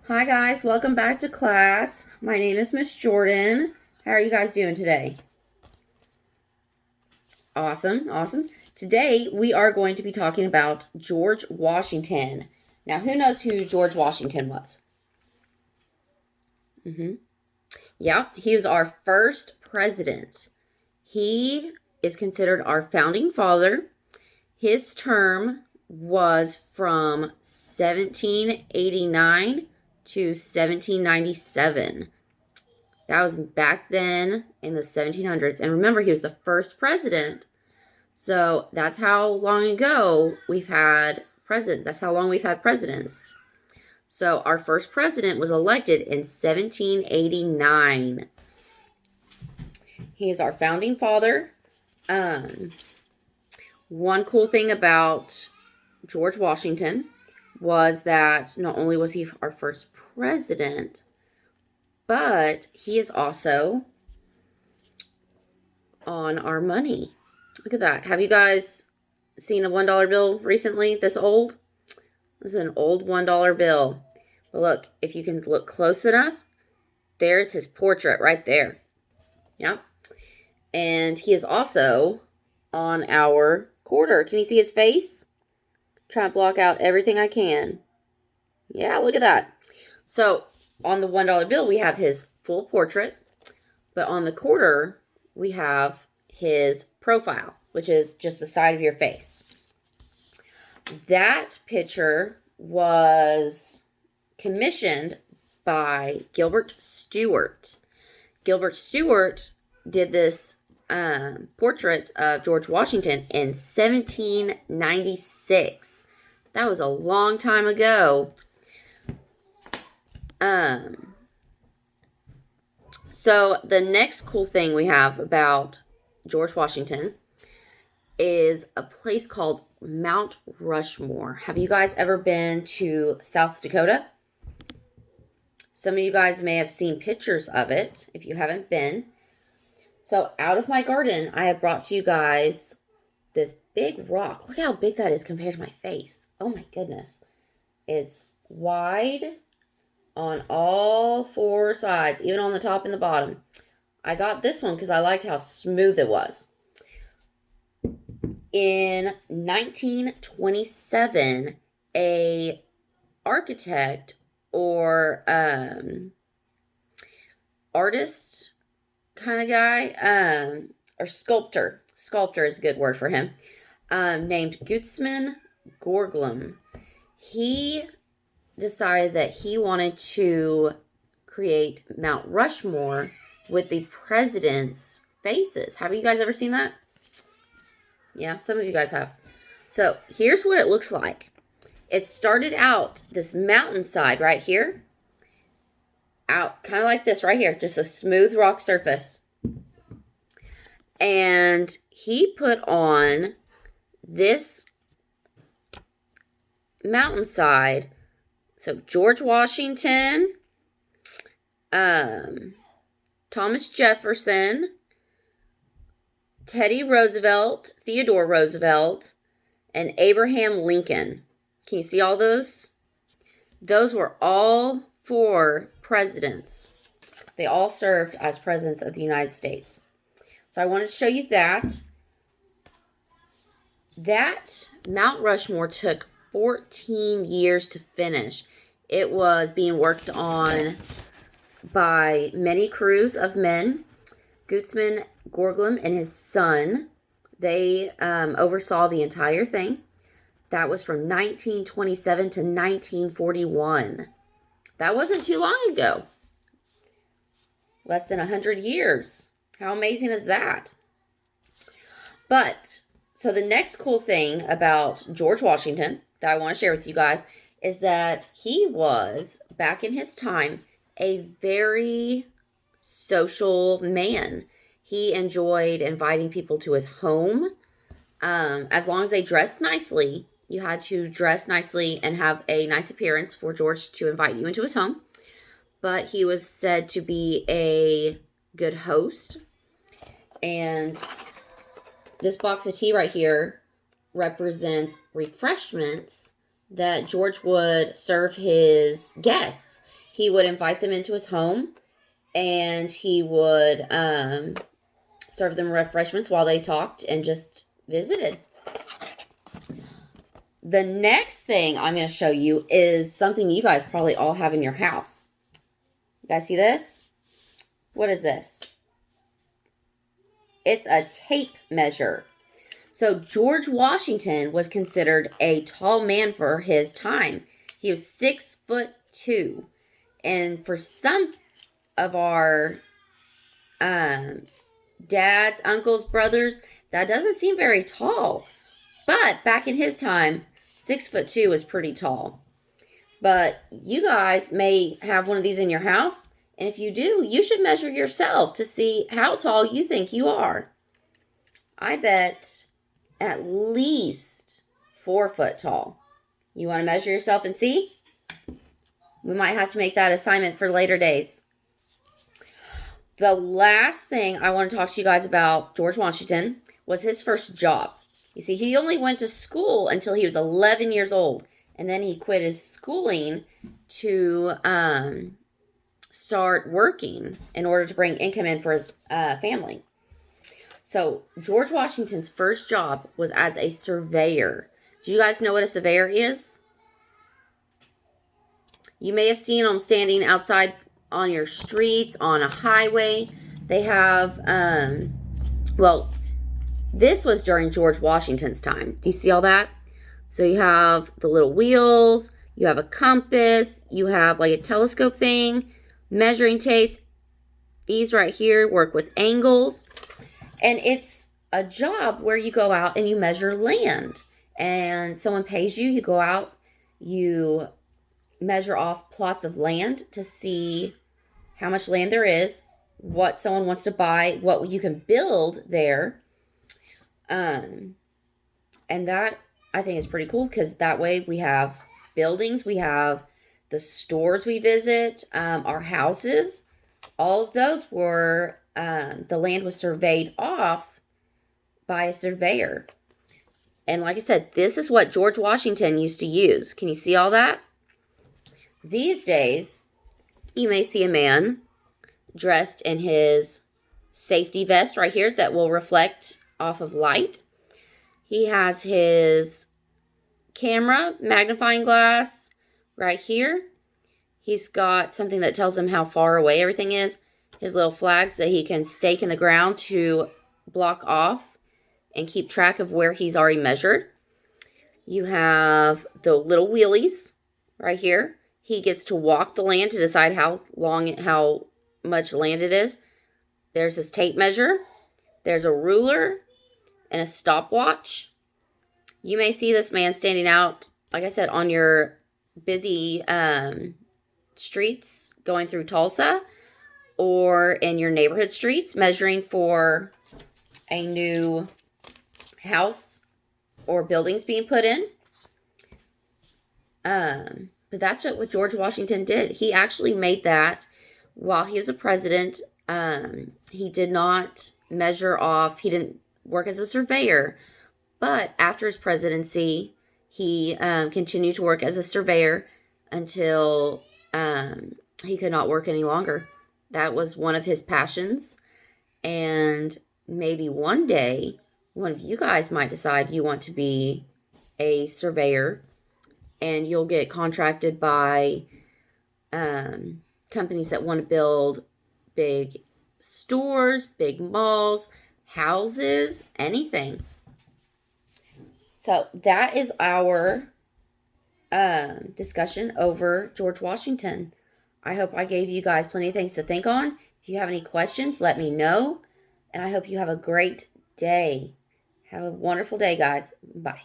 Hi guys, welcome back to class. My name is Miss Jordan. How are you guys doing today? Awesome. Today we are going to be talking about George Washington. Now, who knows who George Washington was? Yeah, he was our first president. He is considered our founding father. His term was from 1789 to 1797. That was back then in the 1700s. And remember, he was the first president. So that's how long ago we've had presidents. That's how long we've had presidents. So our first president was elected in 1789. He is our founding father. One cool thing about George Washington was that not only was he our first president, but he is also on our money. Look at that. Have you guys seen a $1 bill recently this old? This is an old $1 bill. But look, if you can look close enough, there's his portrait right there. Yep. And he is also on our quarter. Can you see his face? Try to block out everything I can. Yeah, look at that. So on the $1 bill, we have his full portrait. But on the quarter, we have his profile, which is just the side of your face. That picture was commissioned by Gilbert Stuart. Gilbert Stuart did this portrait of George Washington in 1796. That was a long time ago. So the next cool thing we have about George Washington is a place called Mount Rushmore. Have you guys ever been to South Dakota? Some of you guys may have seen pictures of it if you haven't been. So out of my garden, I have brought to you guys this big rock. Look how big that is compared to my face. Oh my goodness. It's wide on all four sides, even on the top and the bottom. I got this one because I liked how smooth it was. In 1927, a architect or artist kind of guy, or sculptor is a good word for him, named Gutzman Gorglum. He decided that he wanted to create Mount Rushmore with the president's faces. Have you guys ever seen that? Yeah, some of you guys have. So here's what it looks like. It started out this mountainside right here, out kind of like this right here, just a smooth rock surface. And he put on this mountainside. So George Washington, Thomas Jefferson, Teddy Roosevelt, Theodore Roosevelt, and Abraham Lincoln. Can you see all those? Those were all four presidents. They all served as presidents of the United States. So I wanted to show you that. That Mount Rushmore took 14 years to finish. It was being worked on by many crews of men. Gutzman Gorglum and his son, they oversaw the entire thing. That was from 1927 to 1941. That wasn't too long ago. Less than 100 years. How amazing is that? But, so the next cool thing about George Washington that I want to share with you guys is that he was, back in his time, a very social man. He enjoyed inviting people to his home. As long as they dressed nicely, you had to dress nicely and have a nice appearance for George to invite you into his home. But he was said to be a good host. And this box of tea right here represents refreshments that George would serve his guests. He would invite them into his home, and he would serve them refreshments while they talked and just visited. The next thing I'm going to show you is something you guys probably all have in your house. You guys see this? What is this? It's a tape measure. So George Washington was considered a tall man for his time. He was 6'2". And for some of our dads, uncles, brothers, that doesn't seem very tall. But back in his time, 6'2" was pretty tall. But you guys may have one of these in your house. And if you do, you should measure yourself to see how tall you think you are. I bet at least 4 foot tall. You want to measure yourself and see? We might have to make that assignment for later days. The last thing I want to talk to you guys about George Washington was his first job. You see, he only went to school until he was 11 years old. And then he quit his schooling to start working in order to bring income in for his family. So George Washington's first job was as a surveyor. Do you guys know what a surveyor is? You may have seen them standing outside on your streets, on a highway. They have, this was during George Washington's time. Do you see all that? So you have the little wheels, you have a compass, you have like a telescope thing, measuring tapes. These right here work with angles. And it's a job where you go out and you measure land. And someone pays you, you go out, you measure off plots of land to see how much land there is, what someone wants to buy, what you can build there. And that, I think, is pretty cool, because that way we have buildings, we have the stores we visit, our houses. All of those were, the land was surveyed off by a surveyor. And like I said, this is what George Washington used to use. Can you see all that? These days, you may see a man dressed in his safety vest right here that will reflect off of light. He has his camera, magnifying glass right here. He's got something that tells him how far away everything is. His little flags that he can stake in the ground to block off and keep track of where he's already measured. You have the little wheelies right here. He gets to walk the land to decide how much land it is. There's his tape measure. There's a ruler and a stopwatch. You may see this man standing out, like I said, on your busy streets going through Tulsa, or in your neighborhood streets measuring for a new house or buildings being put in. But that's what George Washington did. He actually made that while he was a president. He did not measure off. He didn't work as a surveyor. But after his presidency, he continued to work as a surveyor until he could not work any longer. That was one of his passions. And maybe one day, one of you guys might decide you want to be a surveyor, and you'll get contracted by companies that want to build big stores, big malls, houses, anything. So that is our discussion over George Washington. I hope I gave you guys plenty of things to think on. If you have any questions, let me know. And I hope you have a great day. Have a wonderful day, guys. Bye.